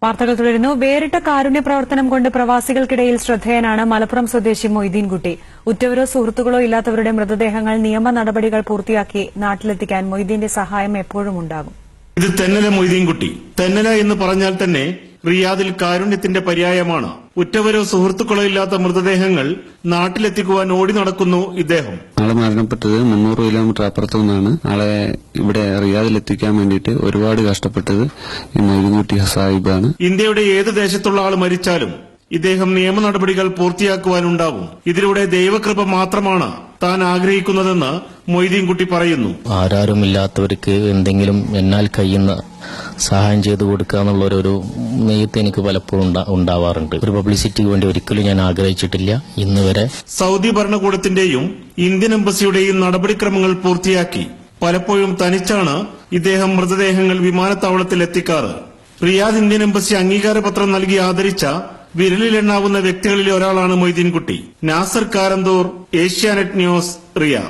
വാർത്തകൾ തുടരുന്നു. വേറിട്ട കാരുണ്യ പ്രവർത്തനം കൊണ്ട് പ്രവാസികൾക്കിടയിൽ ശ്രദ്ധേയനാണ് മലപ്പുറം സ്വദേശി മൊയ്തീൻകുട്ടി. ഉറ്റവരോ സുഹൃത്തുക്കളോ ഇല്ലാത്തവരുടെ മൃതദേഹങ്ങൾ നിയമ നടപടികൾ പൂർത്തിയാക്കി നാട്ടിലെത്തിക്കാൻ മൊയ്തീന്റെ സഹായം എപ്പോഴും ഉണ്ടാകും. ഇത് തെന്നല മൊയ്തീൻകുട്ടി. തെന്നല എന്ന് പറഞ്ഞാൽ തന്നെ റിയാദിൽ കാരുണ്യത്തിന്റെ പര്യായമാണ്. ഉറ്റവരോ സുഹൃത്തുക്കളോ ഇല്ലാത്ത മൃതദേഹങ്ങൾ നാട്ടിലെത്തിക്കുവാൻ ഓടി നടക്കുന്നു ഇദ്ദേഹം. ആളെ മരണപ്പെട്ടത് 300 കിലോമീറ്റർ അപ്പുറത്തു നിന്നാണ്. ആളെ ഇവിടെ റിയാദിലെത്തിക്കാൻ വേണ്ടിയിട്ട് ഒരുപാട് കഷ്ടപ്പെട്ടത് ഈ മൊയ്തീൻകുട്ടി സാഹിബാണ്. ഇന്ത്യയുടെ ഏത് ദേശത്തുള്ള ആൾ മരിച്ചാലും ഇദ്ദേഹം നിയമ നടപടികൾ പൂർത്തിയാക്കുവാനുണ്ടാവും. ഇതിലൂടെ ദൈവകൃപ മാത്രമാണ് താൻ ആഗ്രഹിക്കുന്നതെന്ന് മൊയ്തീൻകുട്ടി പറയുന്നു. ആരാരുമില്ലാത്തവർക്ക് എന്തെങ്കിലും എന്നാൽ കഴിയുന്ന സഹായം ചെയ്തു കൊടുക്കുക എന്നുള്ള ഒരു നെയ്ത്ത് എനിക്ക് പലപ്പോഴും ഉണ്ടാവാറുണ്ട്. ഒരു പബ്ലിസിറ്റിക്ക് വേണ്ടി ഒരിക്കലും ഞാൻ ആഗ്രഹിച്ചിട്ടില്ല ഇന്ന് വരെ. സൗദി ഭരണകൂടത്തിന്റെയും ഇന്ത്യൻ എംബസിയുടെയും നടപടിക്രമങ്ങൾ പൂർത്തിയാക്കി പലപ്പോഴും തനിച്ചാണ് ഇദ്ദേഹം മൃതദേഹങ്ങൾ വിമാനത്താവളത്തിൽ എത്തിക്കാറ്. റിയാദ് ഇന്ത്യൻ എംബസി അംഗീകാരപത്രം നൽകി ആദരിച്ച വിരലിലെണ്ണാവുന്ന വ്യക്തികളിലെ ഒരാളാണ് മൊയ്തീൻകുട്ടി. Nasar Karanthur, Asianet news, Riyadh.